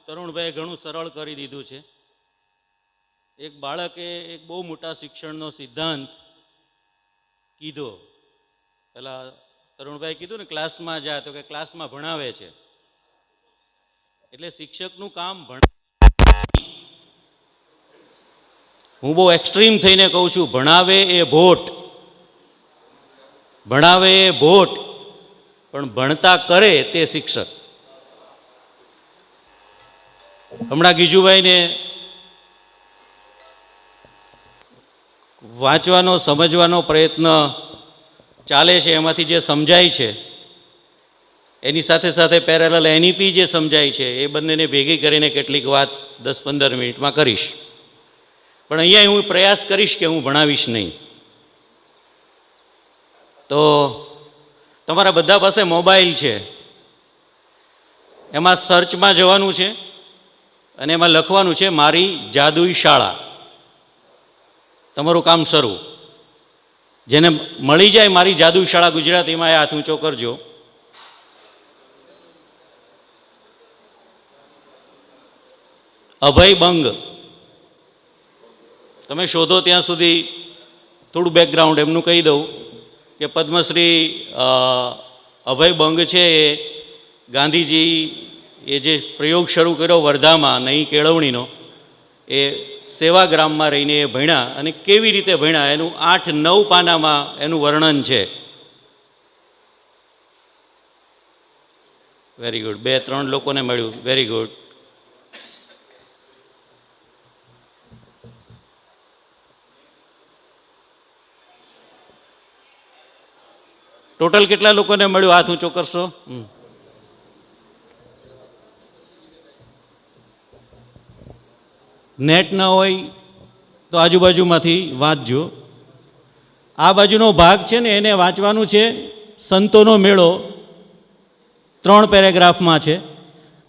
તરુણભાઈએ ઘણું સરળ કરી દીધું છે. એક બાળકે એક બહુ મોટા શિક્ષણનો સિદ્ધાંત કીધો. પેલા તરુણભાઈ કીધું ને ક્લાસમાં જા, તો કે ક્લાસમાં ભણાવે છે. એટલે શિક્ષકનું કામ હું બહુ એક્સ્ટ્રીમ થઈને કહું છું, ભણાવે એ ભોટ, ભણાવે એ ભોટ, પણ ભણતા કરે તે શિક્ષક. હમણાં ગીજુભાઈને વાંચવાનો સમજવાનો પ્રયત્ન ચાલે છે, એમાંથી જે સમજાય છે એની સાથે સાથે પેરેલલ એનઈપી જે સમજાય છે એ બંનેને ભેગી કરીને કેટલીક વાત 10-15 મિનિટમાં કરીશ. પણ અહીંયા હું પ્રયાસ કરીશ કે હું ભણાવીશ નહીં. તો તમારા બધા પાસે મોબાઈલ છે, એમાં સર્ચમાં જવાનું છે અને એમાં લખવાનું છે મારી જાદુઈ શાળા. તમારું કામ શરૂ. જેને મળી જાય મારી જાદુઈ શાળા ગુજરાતીમાં એ હાથ ઊંચો કરજો. અભય બંગ તમે શોધો ત્યાં સુધી થોડું બેકગ્રાઉન્ડ એમનું કહી દઉં કે પદ્મશ્રી અભય બંગ છે એ ગાંધીજી એ જે પ્રયોગ શરૂ કર્યો વર્ધામાં નહીં કેળવણીનો, એ સેવાગ્રામમાં રહીને એ ભણ્યા અને કેવી રીતે ભણ્યા એનું 8-9 પાનામાં એનું વર્ણન છે. Very good. 2-3 લોકોને મળ્યું. Very good. ટોટલ કેટલા લોકોને મળ્યું? હાથ ઊંચો કરશો. નેટ ન હોય તો આજુબાજુમાંથી વાંચજો. આ બાજુનો ભાગ છે ને એને વાંચવાનું છે સંતોનો મેળો, 3 પેરેગ્રાફમાં છે.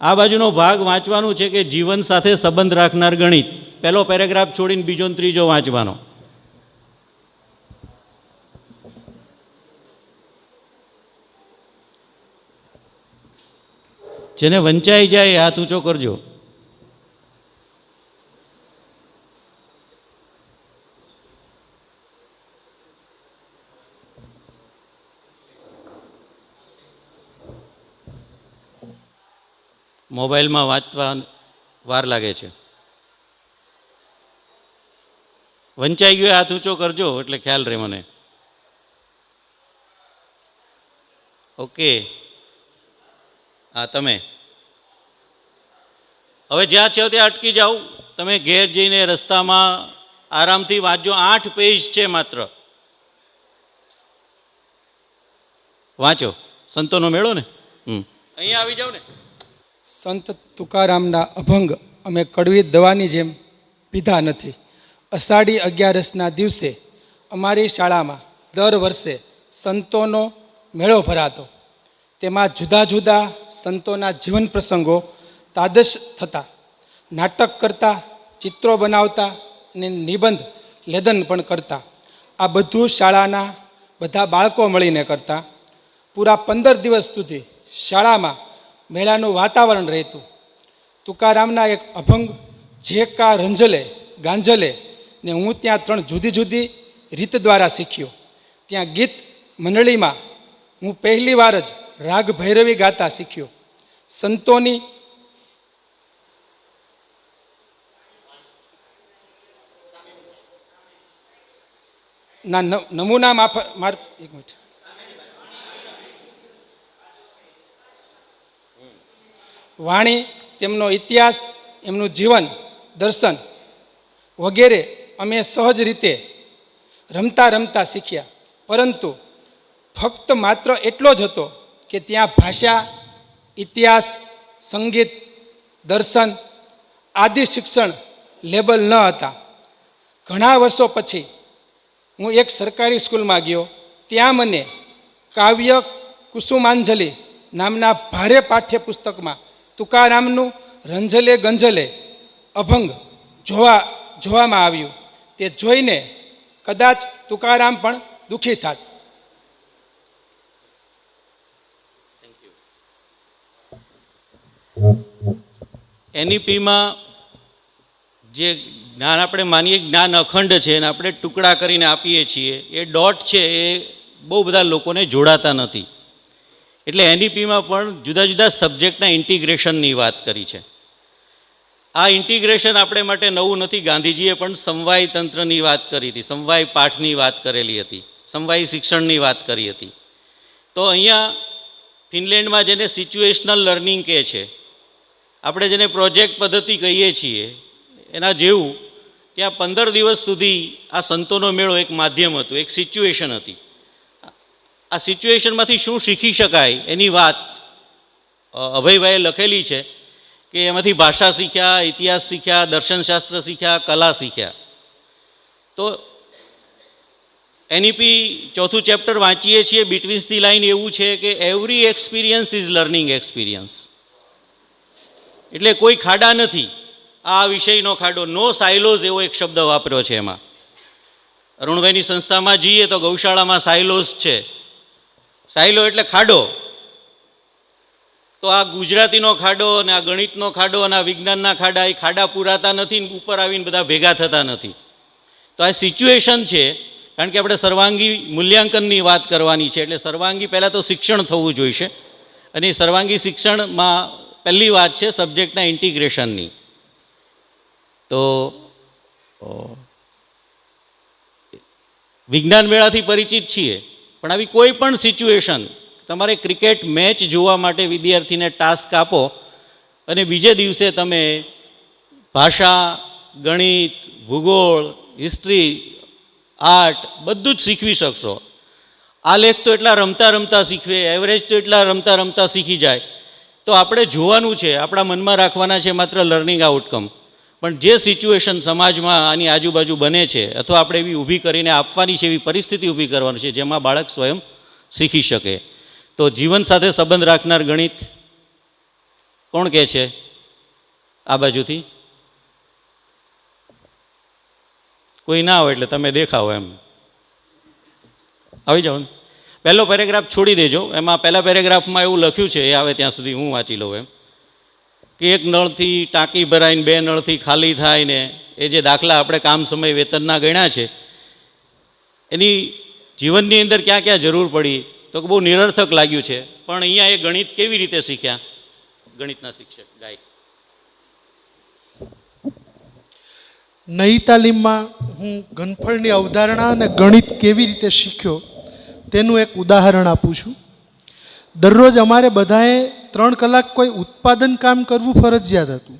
આ બાજુનો ભાગ વાંચવાનું છે કે જીવન સાથે સંબંધ રાખનાર ગણિત. પહેલો પેરેગ્રાફ છોડીને બીજો ને ત્રીજો વાંચવાનો. જેને વંચાઈ જાય એ હાથ ઊંચો કરજો. મોબાઈલમાં વાંચવા વાર લાગે છે. વંચાઈ ગયો હાથ ઊંચો કરજો એટલે ખ્યાલ રહે મને. ઓકે. હા, તમે હવે જ્યાં છો ત્યાં અટકી જાઓ. તમે ઘેર જઈને રસ્તામાં આરામથી વાંચજો. 8 પેજ છે માત્ર. વાંચો. સંતોનો મેળો ને. અહીંયા આવી જાઓ ને. સંત તુકારામના અભંગ અમે કડવી દવાની જેમ પીધા નથી. અષાઢી 11ના દિવસે અમારી શાળામાં દર વર્ષે સંતોનો મેળો ભરાતો. તેમાં જુદા જુદા સંતોના જીવન પ્રસંગો તાદશ થતા. નાટક કરતા, ચિત્રો બનાવતા અને નિબંધ લેદન પણ કરતા. આ બધું શાળાના બધા બાળકો મળીને કરતા. પૂરા 15 દિવસ સુધી શાળામાં મેળાનું વાતાવરણ રહેતું. તુકારામના એક અભંગ જે કા રંજલે ગાંજલે ને હું ત્યાં 3 જુદી જુદી રીત દ્વારા શીખ્યો. ત્યાં ગીત મંડળીમાં હું પહેલી વાર જ રાગ ભૈરવી ગાતા શીખ્યો. સંતોની ના નમૂના એક મિનિટ. વાણી, તેમનો ઇતિહાસ, એમનું જીવન દર્શન વગેરે અમે સહજ રીતે રમતા રમતા શીખ્યા. પરંતુ ફક્ત માત્ર એટલો જ હતો કે ત્યાં ભાષા, ઇતિહાસ, સંગીત, દર્શન આદિ શિક્ષણ લેબલ ન હતા. ઘણા વર્ષો પછી હું એક સરકારી સ્કૂલમાં ગયો. ત્યાં મને કાવ્ય કુસુમાંજલિ નામના ભારે પાઠ્યપુસ્તકમાં તુકારામનું રંજલે ગંજલે અભંગ જોવામાં આવ્યું. તે જોઈને કદાચ તુકારામ પણ દુઃખી થાત. એનઈપીમાં જે જ્ઞાન આપણે માનીએ જ્ઞાન અખંડ છે અને આપણે ટુકડા કરીને આપીએ છીએ, એ ડોટ છે એ બહુ બધા લોકોને જોડાતા નથી. એટલે એનઈપીમાં પણ જુદા જુદા સબ્જેક્ટના ઇન્ટિગ્રેશનની વાત કરી છે. આ ઇન્ટિગ્રેશન આપણે માટે નવું નથી. ગાંધીજીએ પણ સમવાય તંત્રની વાત કરી હતી, સમવાય પાઠની વાત કરેલી હતી, સમવાય શિક્ષણની વાત કરી હતી. તો અહીંયા ફિનલેન્ડમાં જેને સિચ્યુએશનલ લર્નિંગ કહે છે, આપણે જેને પ્રોજેક્ટ પદ્ધતિ કહીએ છીએ, એના જેવું ત્યાં 15 દિવસ સુધી આ સંતોનો મેળો એક માધ્યમ હતું, એક સિચ્યુએશન હતી. આ સિચ્યુએશનમાંથી શું શીખી શકાય એની વાત અભયભાઈએ લખેલી છે કે એમાંથી ભાષા શીખ્યા, ઇતિહાસ શીખ્યા, દર્શનશાસ્ત્ર શીખ્યા, કલા શીખ્યા. તો એનઈપી ચોથું ચેપ્ટર વાંચીએ છીએ, બિટવીન્સ ધી લાઇન એવું છે કે every experience is learning experience. એટલે કોઈ ખાડા નથી. આ વિષયનો ખાડો, નો સાયલોઝ એવો એક શબ્દ વાપર્યો છે એમાં. અરુણભાઈની સંસ્થામાં જઈએ તો ગૌશાળામાં સાયલોઝ છે. સાયલો એટલે ખાડો. તો આ ગુજરાતીનો ખાડો અને આ ગણિતનો ખાડો અને આ વિજ્ઞાનના ખાડા, એ ખાડા પૂરાતા નથી ને ઉપર આવીને બધા ભેગા થતા નથી. તો આ સિચ્યુએશન છે. કારણ કે આપણે સર્વાંગી મૂલ્યાંકનની વાત કરવાની છે, એટલે સર્વાંગી પહેલાં તો શિક્ષણ થવું જોઈશે. અને એ સર્વાંગી શિક્ષણમાં પહેલી વાત છે સબ્જેક્ટના ઇન્ટિગ્રેશનની. તો વિજ્ઞાન મેળાથી પરિચિત છીએ, પણ આવી કોઈ પણ સિચ્યુએશન, તમારે ક્રિકેટ મેચ જોવા માટે વિદ્યાર્થીને ટાસ્ક આપો અને બીજે દિવસે તમે ભાષા, ગણિત, ભૂગોળ, હિસ્ટ્રી, આર્ટ બધું જ શીખવી શકશો. આ લેખ તો એટલા રમતા રમતા શીખવે, એવરેજ તો એટલા રમતા રમતા શીખી જાય. તો આપણે જોવાનું છે, આપણા મનમાં રાખવાના છે માત્ર લર્નિંગ આઉટકમ. પણ જે સિચ્યુએશન સમાજમાં આની આજુબાજુ બને છે, અથવા આપણે એવી ઊભી કરીને આપવાની છે, એવી પરિસ્થિતિ ઊભી કરવાની છે જેમાં બાળક સ્વયં શીખી શકે. તો જીવન સાથે સંબંધ રાખનાર ગણિત કોણ કહે છે આ બાજુથી? કોઈ ના હોય એટલે તમે દેખાવો એમ આવી જાઓ. પહેલો પેરેગ્રાફ છોડી દેજો. એમાં પહેલા પેરેગ્રાફમાં એવું લખ્યું છે, એ આવે ત્યાં સુધી હું વાંચી લઉં એમ, કે એક નળથી ટાંકી ભરાઈને 2 નળથી ખાલી થાય ને એ જે દાખલા આપણે કામ સમય વેતનના ગણ્યા છે, એની જીવનની અંદર ક્યાં ક્યાં જરૂર પડી તો બહુ નિરર્થક લાગ્યું છે. પણ અહીંયા એ ગણિત કેવી રીતે શીખ્યા? ગણિતના શિક્ષક ગાય. નઈ તાલીમમાં હું ઘનફળની અવધારણા અને ગણિત કેવી રીતે શીખ્યો તેનું એક ઉદાહરણ આપું છું. દરરોજ અમારે બધાએ 3 કલાક કોઈ ઉત્પાદન કામ કરવું ફરજિયાત હતું.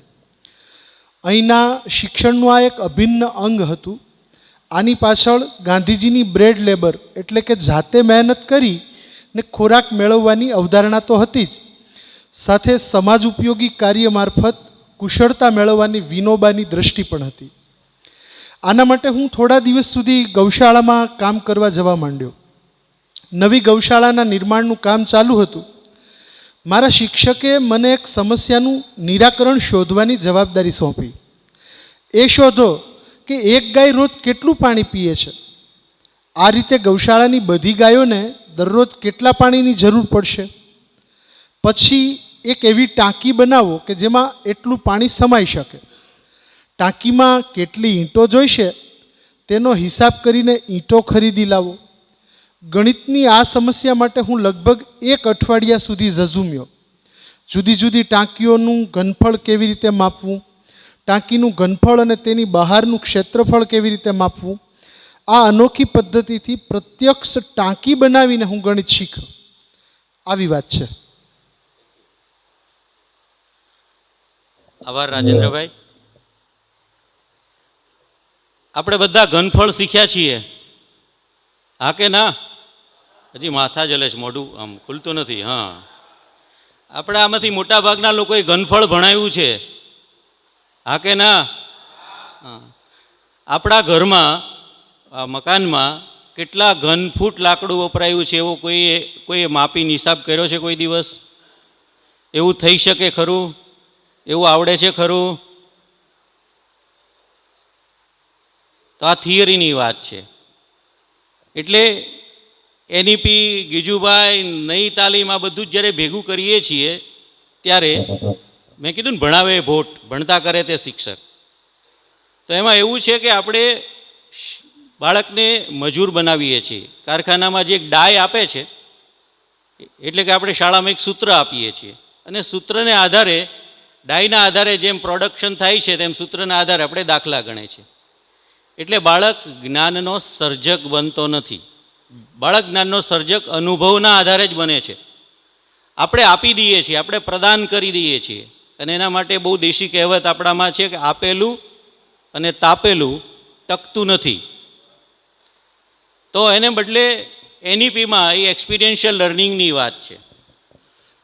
અહીંના શિક્ષણનું આ એક અભિન્ન અંગ હતું. આની પાછળ ગાંધીજીની બ્રેડ લેબર એટલે કે જાતે મહેનત કરી ને ખોરાક મેળવવાની અવધારણા તો હતી જ, સાથે સમાજ ઉપયોગી કાર્ય મારફત કુશળતા મેળવવાની વિનોબાની દ્રષ્ટિ પણ હતી. આના માટે હું થોડા દિવસ સુધી ગૌશાળામાં કામ કરવા જવા માંડ્યો. નવી ગૌશાળાના નિર્માણનું કામ ચાલુ હતું. મારા શિક્ષકે મને એક સમસ્યાનું નિરાકરણ શોધવાની જવાબદારી સોંપી. એ શોધો કે એક ગાય રોજ કેટલું પાણી પીએ છે. આ રીતે ગૌશાળાની બધી ગાયોને દરરોજ કેટલા પાણીની જરૂર પડશે. પછી એક એવી ટાંકી બનાવો કે જેમાં એટલું પાણી સમાઈ શકે. ટાંકીમાં કેટલી ઈંટો જોઈશે તેનો હિસાબ કરીને ઈંટો ખરીદી લાવો. ગણિતની આ સમસ્યા માટે હું લગભગ 1 અઠવાડિયા સુધી ઝઝૂમ્યો. જુદી જુદી ટાંકીઓનું ઘનફળ કેવી રીતે માપવું, ટાંકીનું ઘનફળ અને તેની બહારનું ક્ષેત્રફળ કેવી રીતે માપવું, આ અનોખી પદ્ધતિથી પ્રત્યક્ષ ટાંકી બનાવીને હું ગણિત શીખ્યો. આવી વાત છે. આભાર રાજેન્દ્રભાઈ. આપણે બધા ઘનફળ શીખ્યા છીએ, હા કે ના? હજી માથા જલે છે, મોઢું આમ ખુલતું નથી. હા, આપણે આમાંથી મોટા ભાગના લોકોએ ઘનફળ ભણાવ્યું છે, હા કે ના? હા. આપણા ઘરમાં મકાનમાં કેટલા ઘન ફૂટ લાકડું વપરાયું છે એવો કોઈએ માપીને હિસાબ કર્યો છે કોઈ દિવસ? એવું થઈ શકે ખરું? એવું આવડે છે ખરું? તો આ થિયરીની વાત છે. એટલે એનઈપી, ગીજુભાઈ, નઈ તાલીમ, આ બધું જ જ્યારે ભેગું કરીએ છીએ ત્યારે મેં કીધું ને ભણાવે ભોટ, ભણતા કરે તે શિક્ષક. તો એમાં એવું છે કે આપણે બાળકને મજૂર બનાવીએ છીએ. કારખાનામાં જે એક ડાય આપે છે, એટલે કે આપણે શાળામાં એક સૂત્ર આપીએ છીએ, અને સૂત્રને આધારે, ડાયના આધારે જેમ પ્રોડક્શન થાય છે તેમ સૂત્રના આધારે આપણે દાખલા ગણે છે. એટલે બાળક જ્ઞાનનો સર્જક બનતો નથી. બાળક જ્ઞાનનો સર્જક અનુભવના આધારે જ બને છે. આપણે આપી દઈએ છીએ, આપણે પ્રદાન કરી દઈએ છીએ. અને એના માટે બહુ દેશી કહેવત આપણામાં છે કે આપેલું અને તાપેલું ટકતું નથી. તો એને બદલે એનઈપીમાં એ એક્સપિરિયન્શિયલ લર્નિંગની વાત છે.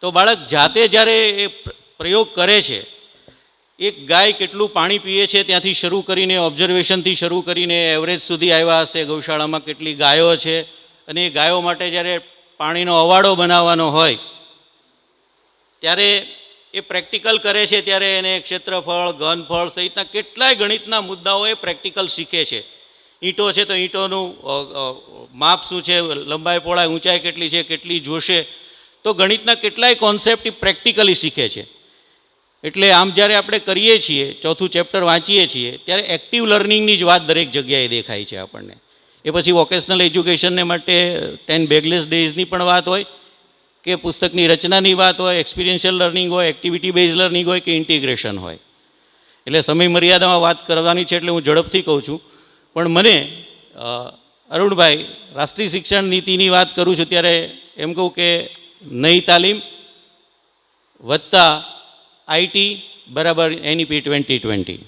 તો બાળક જાતે જ્યારે એ પ્રયોગ કરે છે, એક ગાય કેટલું પાણી પીએ છે ત્યાંથી શરૂ કરીને, ઓબ્ઝર્વેશનથી શરૂ કરીને એવરેજ સુધી આવ્યા હશે, ગૌશાળામાં કેટલી ગાયો છે, અને એ ગાયો માટે જ્યારે પાણીનો અવાડો બનાવવાનો હોય ત્યારે એ પ્રેક્ટિકલ કરે છે, ત્યારે એને ક્ષેત્રફળ, ઘનફળ સહિતના કેટલાય ગણિતના મુદ્દાઓ એ પ્રેક્ટિકલ શીખે છે. ઈંટો છે તો ઈંટોનું માપ શું છે, લંબાઈ પહોળાઈ ઊંચાઈ કેટલી છે, કેટલી જોશે, તો ગણિતના કેટલાય કોન્સેપ્ટ એ પ્રેક્ટિકલી શીખે છે. એટલે આમ જ્યારે આપણે કરીએ છીએ, ચોથું ચેપ્ટર વાંચીએ છીએ, ત્યારે એક્ટિવ લર્નિંગની જ વાત દરેક જગ્યાએ દેખાય છે આપણને. એ પછી વોકેશનલ એજ્યુકેશનને માટે 10 બેગલેસ ડેઝની પણ વાત હોય, કે પુસ્તકની રચનાની વાત હોય, એક્સપિરિયન્શિયલ લર્નિંગ હોય, એક્ટિવિટી બેઝ લર્નિંગ હોય, કે ઇન્ટિગ્રેશન હોય. એટલે સમય મર્યાદામાં વાત કરવાની છે એટલે હું ઝડપથી કહું છું. પણ મને અરુણભાઈ રાષ્ટ્રીય શિક્ષણ નીતિની વાત કરું છું ત્યારે એમ કહું કે નઈ તાલીમ વત્તા આઈટી બરાબર એનઈપી 2020.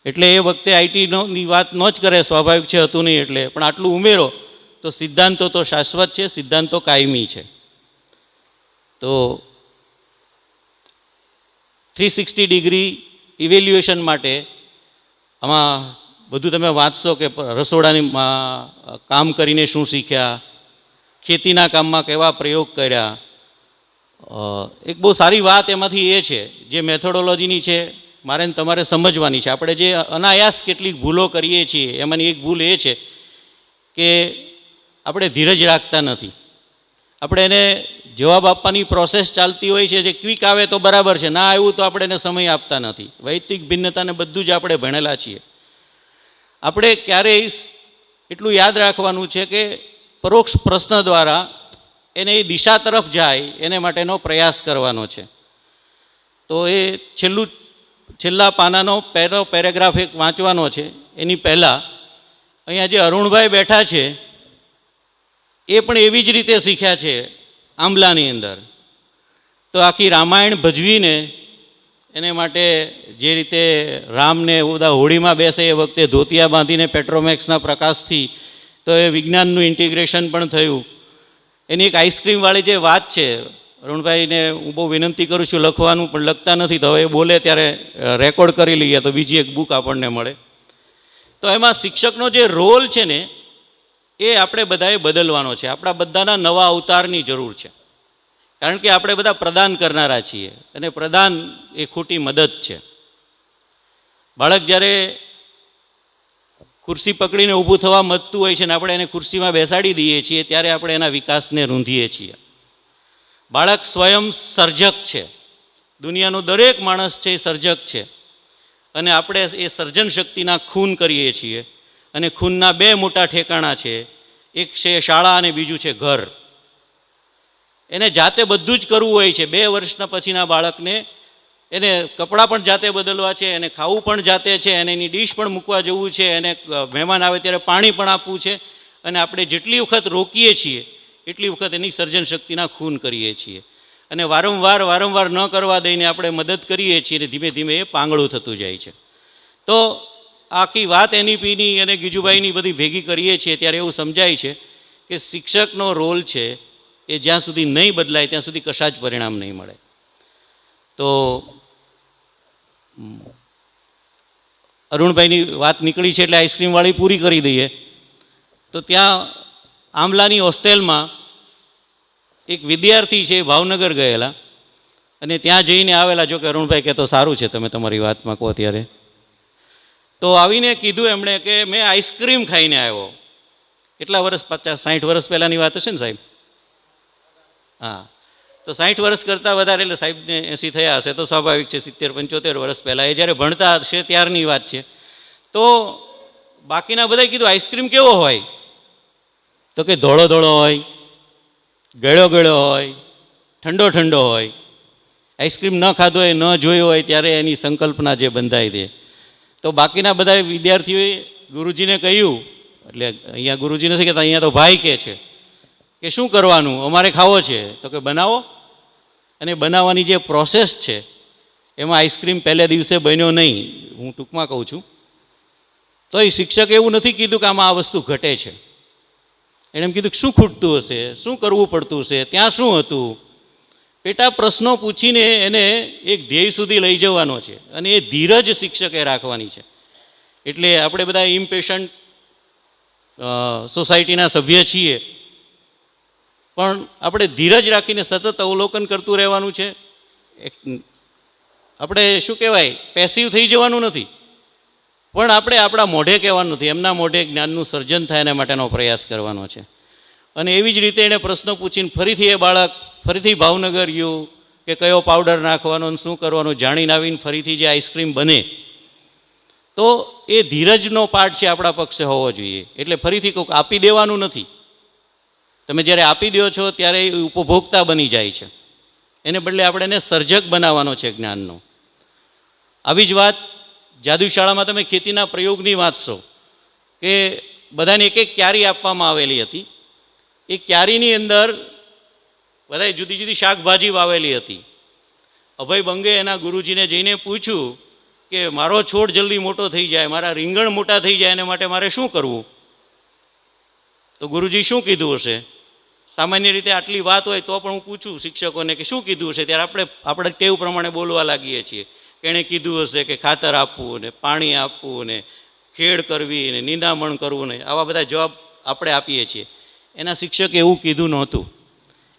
એટલે એ વખતે આઈટીની વાત ન જ કરે, સ્વાભાવિક છે, હતું નહીં એટલે, પણ આટલું ઉમેરો તો સિદ્ધાંતો તો શાશ્વત છે, સિદ્ધાંતો કાયમી છે. તો 360 ડિગ્રી ઇવેલ્યુએશન માટે આમાં બધું તમે વાંચશો કે રસોડાની કામ કરીને શું શીખ્યા, ખેતીના કામમાં કેવા પ્રયોગ કર્યા. એક બહુ સારી વાત એમાંથી એ છે, જે મેથોડોલોજીની છે, મારે તમારે સમજવાની છે. આપણે જે અનાયાસ કેટલીક ભૂલો કરીએ છીએ, એમાંની એક ભૂલ એ છે કે આપણે ધીરજ રાખતા નથી. આપણે એને જવાબ આપવાની પ્રોસેસ ચાલતી હોય છે, જે ક્વિક આવે તો બરાબર છે, ના આવ્યું તો આપણે એને સમય આપતા નથી. વૈયક્તિક ભિન્નતાને બધું જ આપણે ભણેલા છીએ. આપણે ક્યારેય એટલું યાદ રાખવાનું છે કે પરોક્ષ પ્રશ્ન દ્વારા એને એ દિશા તરફ જાય એને માટેનો પ્રયાસ કરવાનો છે. તો એ છેલ્લા પાનાનો પહેલો પેરેગ્રાફ એક વાંચવાનો છે. એની પહેલાં અહીંયા જે અરુણભાઈ બેઠા છે એ પણ એવી જ રીતે શીખ્યા છે આંબલાની અંદર. તો આખી રામાયણ ભજવીને એને માટે જે રીતે રામને બધા હોળીમાં બેસે એ વખતે ધોતિયા બાંધીને પેટ્રોમેક્સના પ્રકાશથી, તો એ વિજ્ઞાનનું ઇન્ટિગ્રેશન પણ થયું. એની એક આઈસ્ક્રીમવાળી જે વાત છે, અરુણભાઈને હું બહુ વિનંતી કરું છું લખવાનું, પણ લખતા નથી, તો હવે એ બોલે ત્યારે રેકોર્ડ કરી લઈએ તો બીજી એક બુક આપણને મળે. તો એમાં શિક્ષકનો જે રોલ છે ને એ આપણે બધાએ બદલવાનો છે. આપણા બધાના નવા અવતારની જરૂર છે, કારણ કે આપણે બધા પ્રદાન કરનારા છીએ, અને પ્રદાન એ ખોટી મદદ છે. બાળક જ્યારે ખુરશી પકડીને ઊભું થવા મથતું હોય છે ને આપણે એને ખુરશીમાં બેસાડી દઈએ છીએ ત્યારે આપણે એના વિકાસને રૂંધીએ છીએ. બાળક સ્વયં સર્જક છે. દુનિયાનો દરેક માણસ છે એ સર્જક છે, અને આપણે એ સર્જન શક્તિના ખૂન કરીએ છીએ. અને ખૂનના બે મોટા ઠેકાણા છે, એક છે શાળા અને બીજું છે ઘર. એને જાતે બધું જ કરવું હોય છે. 2 વર્ષના પછીના બાળકને એને કપડાં પણ જાતે બદલવા છે, એને ખાવું પણ જાતે છે, એને એની ડીશ પણ મૂકવા જવું છે, એને મહેમાન આવે ત્યારે પાણી પણ આપવું છે. અને આપણે જેટલી વખત રોકીએ છીએ એટલી વખત એની સર્જન શક્તિના ખૂન કરીએ છીએ. અને વારંવાર ન કરવા દઈને આપણે મદદ કરીએ છીએ, અને ધીમે ધીમે એ પાંગળું થતું જાય છે. તો આખી વાત એનઈપીની અને ગીજુભાઈની બધી ભેગી કરીએ છીએ ત્યારે એવું સમજાય છે કે શિક્ષકનો રોલ છે એ જ્યાં સુધી નહીં બદલાય ત્યાં સુધી કશા જ પરિણામ નહીં મળે. તો અરુણભાઈની વાત નીકળી છે એટલે આઈસ્ક્રીમવાળી પૂરી કરી દઈએ. તો ત્યાં આંબલાની હોસ્ટેલમાં એક વિદ્યાર્થી છે, ભાવનગર ગયેલા, અને ત્યાં જઈને આવેલા. જો કે અરુણભાઈ કહેતો સારું છે તમે તમારી વાતમાં કહો ત્યારે. તો આવીને કીધું એમણે કે મેં આઈસ્ક્રીમ ખાઈને આવ્યો. કેટલા વર્ષ, 50-60 વર્ષ પહેલાંની વાત હશે ને સાહેબ? હા. તો 60 વર્ષ કરતાં વધારે, એટલે સાહેબને 80 થયા હશે તો સ્વાભાવિક છે, 70-75 વર્ષ પહેલાં એ જ્યારે ભણતા હશે ત્યારની વાત છે. તો બાકીના બધાએ કીધું આઈસ્ક્રીમ કેવો હોય? તો કે ધોળો ધોળો હોય, ગળ્યો ગળ્યો હોય, ઠંડો ઠંડો હોય. આઈસ્ક્રીમ ન ખાધો હોય, ન જોયો હોય ત્યારે એની સંકલ્પના જે બંધાઈ દે. તો બાકીના બધા વિદ્યાર્થીઓએ ગુરુજીને કહ્યું, એટલે અહીંયા ગુરુજી નથી કહેતા, અહીંયા તો ભાઈ કહે છે કે શું કરવાનું, અમારે ખાવો છે. તો કે બનાવો. અને બનાવવાની જે પ્રોસેસ છે એમાં આઈસ્ક્રીમ પહેલે દિવસે બન્યો નહીં, હું ટૂંકમાં કહું છું. તો એ શિક્ષકે એવું નથી કીધું કે આમાં આ વસ્તુ ઘટે છે. એણે એમ કીધું કે શું ખૂટતું હશે, શું કરવું પડતું હશે, ત્યાં શું હતું. પેટા પ્રશ્નો પૂછીને એને એક ધ્યેય સુધી લઈ જવાનો છે, અને એ ધીરજ શિક્ષકે રાખવાની છે. એટલે આપણે બધા ઇમ્પેશન્ટ સોસાયટીના સભ્ય છીએ, પણ આપણે ધીરજ રાખીને સતત અવલોકન કરતું રહેવાનું છે. આપણે શું કહેવાય, પેસિવ થઈ જવાનું નથી, પણ આપણે આપણા મોઢે કહેવાનું નથી, એમના મોઢે જ્ઞાનનું સર્જન થાય એના માટેનો પ્રયાસ કરવાનો છે. અને એવી જ રીતે એણે પ્રશ્નો પૂછીને ફરીથી એ બાળક ફરીથી ભાવનગર ગયું કે કયો પાવડર નાખવાનો અને શું કરવાનું જાણીને આવીને ફરીથી જે આઈસ્ક્રીમ બને. તો એ ધીરજનો પાઠ છે આપણા પક્ષે હોવો જોઈએ. એટલે ફરીથી કોઈક આપી દેવાનું નથી. તમે જ્યારે આપી દો છો ત્યારે એ ઉપભોક્તા બની જાય છે, એને બદલે આપણે એને સર્જક બનાવવાનો છે જ્ઞાનનો. આવી જ વાત જાદુશાળામાં તમે ખેતીના પ્રયોગની વાંચશો કે બધાને એક એક ક્યારી આપવામાં આવેલી હતી. એ ક્યારીની અંદર બધાએ જુદી જુદી શાકભાજી વાવેલી હતી. અભય બંગે એના ગુરુજીને જઈને પૂછ્યું કે મારો છોડ જલ્દી મોટો થઈ જાય, મારા રીંગણ મોટા થઈ જાય, એને માટે મારે શું કરવું? તો ગુરુજી શું કીધું હશે? સામાન્ય રીતે આટલી વાત હોય તો પણ હું પૂછું શિક્ષકોને કે શું કીધું હશે, ત્યારે આપણે ટેવ પ્રમાણે બોલવા લાગીએ છીએ. એણે કીધું હશે કે ખાતર આપવું ને પાણી આપવું ને ખેડ કરવી ને નિંદામણ કરવું ને આવા બધા જવાબ આપણે આપીએ છીએ. એના શિક્ષકે એવું કીધું નહોતું.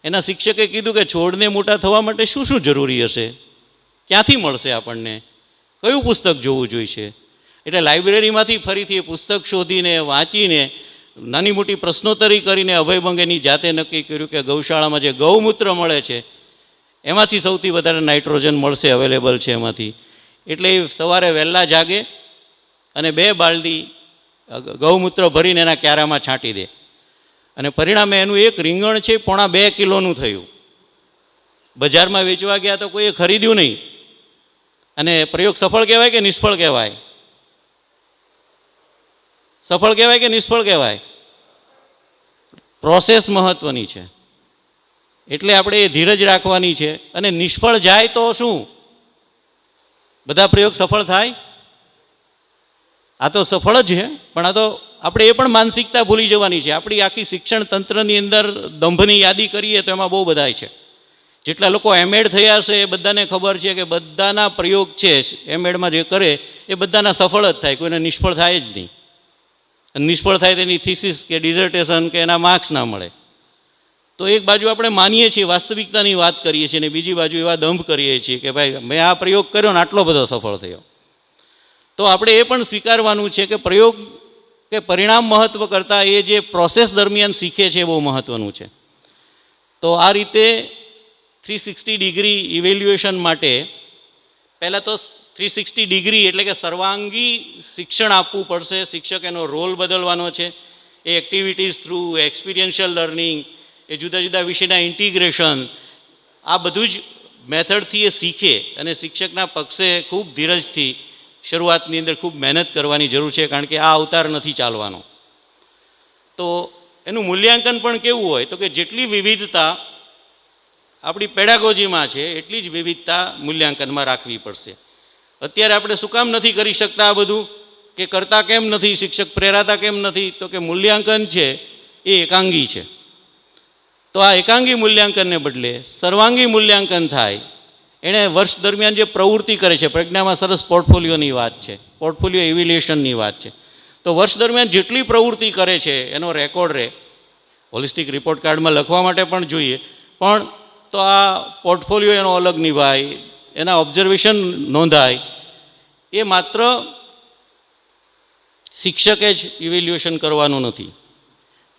એના શિક્ષકે કીધું કે છોડને મોટા થવા માટે શું શું જરૂરી હશે, ક્યાંથી મળશે આપણને, કયું પુસ્તક જોવું જોઈશે. એટલે લાઇબ્રેરીમાંથી ફરીથી એ પુસ્તક શોધીને વાંચીને નાની મોટી પ્રશ્નોત્તરી કરીને અભય બંગેની જાતે નક્કી કર્યું કે ગૌશાળામાં જે ગૌમૂત્ર મળે છે એમાંથી સૌથી વધારે નાઇટ્રોજન મળશે, અવેલેબલ છે એમાંથી. એટલે એ સવારે વહેલા જાગે અને 2 બાલદી ગૌમૂત્ર ભરીને એના ક્યારામાં છાંટી દે. અને પરિણામે એનું એક રીંગણ છે 1.5 કિલોનું થયું. બજારમાં વેચવા ગયા તો કોઈએ ખરીદ્યું નહીં. અને પ્રયોગ સફળ કહેવાય કે નિષ્ફળ કહેવાય? સફળ કહેવાય કે નિષ્ફળ કહેવાય? પ્રોસેસ મહત્વની છે. એટલે આપણે એ ધીરજ રાખવાની છે. અને નિષ્ફળ જાય તો શું? બધા પ્રયોગ સફળ થાય? આ તો સફળ જ છે, પણ આ તો આપણે એ પણ માનસિકતા ભૂલી જવાની છે. આપણી આખી શિક્ષણ તંત્રની અંદર દંભની યાદી કરીએ તો એમાં બહુ બધા છે. જેટલા લોકો એમએડ થયા છે એ બધાને ખબર છે કે બધાના પ્રયોગ છે એમએડમાં જે કરે એ બધાના સફળ જ થાય, કોઈને નિષ્ફળ થાય જ નહીં. અને નિષ્ફળ થાય તેની થીસીસ કે ડિઝર્ટેશન કે એના માર્ક્સ ના મળે. તો એક બાજુ આપણે માનીએ છીએ, વાસ્તવિકતાની વાત કરીએ છીએ, અને બીજી બાજુ એવા દંભ કરીએ છીએ કે ભાઈ મેં આ પ્રયોગ કર્યો ને આટલો બધો સફળ થયો. તો આપણે એ પણ સ્વીકારવાનું છે કે પ્રયોગ કે પરિણામ મહત્ત્વ કરતાં એ જે પ્રોસેસ દરમિયાન શીખે છે એ બહુ મહત્ત્વનું છે. તો આ રીતે 360 ડિગ્રી ઇવેલ્યુએશન માટે પહેલાં તો 360 ડિગ્રી એટલે કે સર્વાંગી શિક્ષણ આપવું પડશે. શિક્ષક એનો રોલ બદલવાનો છે. એ એક્ટિવિટીઝ થ્રુ, એક્સપિરિયન્શિયલ લર્નિંગ, એ જુદા જુદા વિષયના ઇન્ટિગ્રેશન, આ બધું જ મેથડથી એ શીખે. અને શિક્ષકના પક્ષે ખૂબ ધીરજથી શરૂઆતની અંદર ખૂબ મહેનત કરવાની જરૂર છે, કારણ કે આ અવતાર નથી ચાલવાનો. તો એનું મૂલ્યાંકન પણ કેવું હોય તો કે જેટલી વિવિધતા આપણી પેડાગોજીમાં છે એટલી જ વિવિધતા મૂલ્યાંકનમાં રાખવી પડશે. અત્યારે આપણે શું કામ નથી કરી શકતા આ બધું, કે કરતા કેમ નથી, શિક્ષક પ્રેરાતા કેમ નથી? તો કે મૂલ્યાંકન છે એ એકાંગી છે. તો આ એકાંગી મૂલ્યાંકનને બદલે સર્વાંગી મૂલ્યાંકન થાય. એણે વર્ષ દરમિયાન જે પ્રવૃત્તિ કરે છે, પ્રજ્ઞામાં સરસ પોર્ટફોલિયોની વાત છે, પોર્ટફોલિયો ઇવેલ્યુએશનની વાત છે. તો વર્ષ દરમિયાન જેટલી પ્રવૃત્તિ કરે છે એનો રેકોર્ડ રહે. હોલિસ્ટિક રિપોર્ટ કાર્ડમાં લખવા માટે પણ જોઈએ, પણ તો આ પોર્ટફોલિયો એનો અલગ નિભાય, એના ઓબ્ઝર્વેશન નોંધાય. એ માત્ર શિક્ષકે જ ઇવેલ્યુએશન કરવાનું નથી.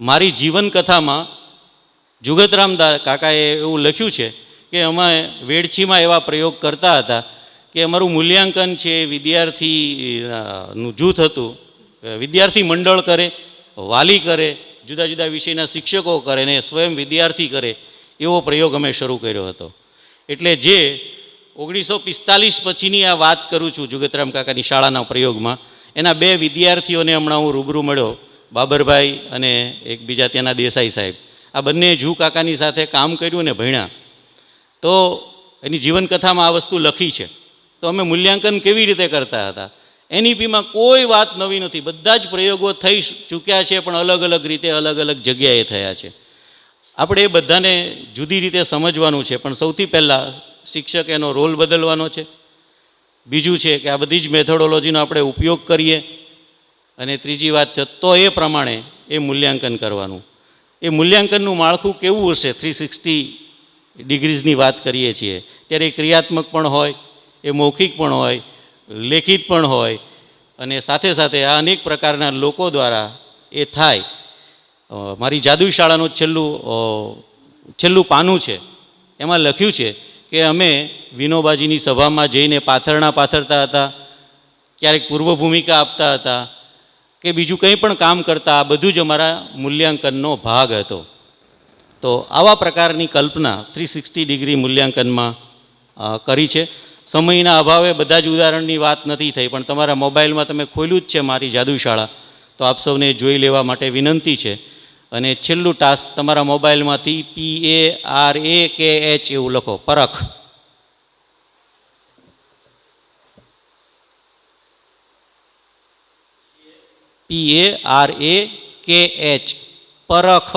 મારી જીવનકથામાં જુગતરામ કાકાએ એવું લખ્યું છે કે અમે વેડછીમાં એવા પ્રયોગ કરતા હતા કે અમારું મૂલ્યાંકન છે વિદ્યાર્થીનું જૂથ હતું, વિદ્યાર્થી મંડળ કરે, વાલી કરે, જુદા જુદા વિષયના શિક્ષકો કરે ને સ્વયં વિદ્યાર્થી કરે, એવો પ્રયોગ અમે શરૂ કર્યો હતો. એટલે જે 1945 પછીની આ વાત કરું છું, જુગતરામ કાકાની શાળાના પ્રયોગમાં એના 2 વિદ્યાર્થીઓને હમણાં હું રૂબરૂ મળ્યો, બાબરભાઈ અને એક બીજા ત્યાંના દેસાઈ સાહેબ. આ બંને જુ કાકાની સાથે કામ કર્યું ને ભણ્યા, તો એની જીવનકથામાં આ વસ્તુ લખી છે. તો અમે મૂલ્યાંકન કેવી રીતે કરતા હતા, એનઈપીમાં કોઈ વાત નવી નથી, બધા જ પ્રયોગો થઈ ચૂક્યા છે, પણ અલગ અલગ રીતે અલગ અલગ જગ્યાએ થયા છે. આપણે એ બધાને જુદી રીતે સમજવાનું છે, પણ સૌથી પહેલાં શિક્ષક એનો રોલ બદલવાનો છે. બીજું છે કે આ બધી જ મેથોડોલોજીનો આપણે ઉપયોગ કરીએ, અને ત્રીજી વાત છે તો એ પ્રમાણે એ મૂલ્યાંકન કરવાનું. એ મૂલ્યાંકનનું માળખું કેવું હશે? 360 ડિગ્રીઝની વાત કરીએ છીએ ત્યારે એ ક્રિયાત્મક પણ હોય, એ મૌખિક પણ હોય, લેખિત પણ હોય, અને સાથે સાથે આ અનેક પ્રકારના લોકો દ્વારા એ થાય. મારી જાદુ શાળાનું છેલ્લું પાનું છે, એમાં લખ્યું છે કે અમે વિનોબાજીની સભામાં જઈને પાથરણા પાથરતા હતા, ક્યારેક પૂર્વ ભૂમિકા આપતા હતા કે બીજું કંઈ પણ કામ કરતા, આ બધું જ અમારા મૂલ્યાંકનનો ભાગ હતો. તો આવા પ્રકારની કલ્પના 360 ડિગ્રી મૂલ્યાંકનમાં કરી છે. સમયના અભાવે બધા જ ઉદાહરણની વાત નથી થઈ, પણ તમારા મોબાઈલમાં તમે ખોલ્યું જ છે મારી જાદુ શાળા, તો આપ સૌને જોઈ લેવા માટે વિનંતી છે. અને છેલ્લું ટાસ્ક તમારા મોબાઈલમાંથી PARAKH એવું લખો, પરખ. PARAKH, પરખ.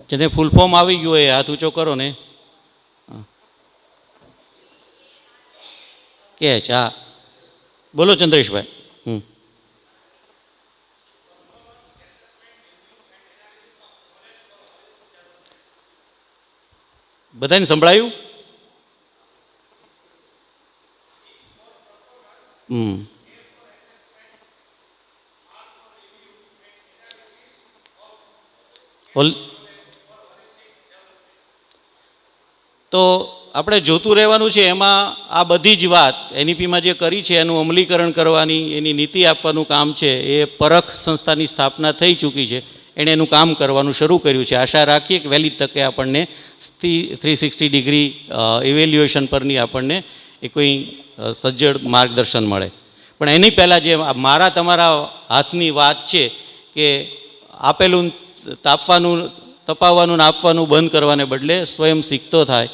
જેને ફૂલ ફોર્મ આવી ગયું હોય હાથ ઊંચો કરો ને. કેચ, હા બોલો ચંદ્રેશભાઈ. બધાને સંભળાયું? તો આપણે જોતું રહેવાનું છે. એમાં આ બધી જ વાત એનઈપીમાં જે કરી છે એનું અમલીકરણ કરવાની, એની નીતિ આપવાનું કામ છે એ પરખ સંસ્થાની સ્થાપના થઈ ચૂકી છે, એણે એનું કામ કરવાનું શરૂ કર્યું છે. આશા રાખીએ કે વહેલી તકે આપણને 360 ડિગ્રી ઇવેલ્યુએશન પરની આપણને એ કોઈ સજ્જડ માર્ગદર્શન મળે. પણ એની પહેલાં જે મારા તમારા હાથની વાત છે કે આપેલું તપાવવાનું ને આપવાનું બંધ કરવાને બદલે સ્વયં શીખતો થાય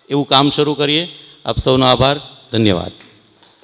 એવું કામ શરૂ કરીએ. આપ સૌનો આભાર, ધન્યવાદ.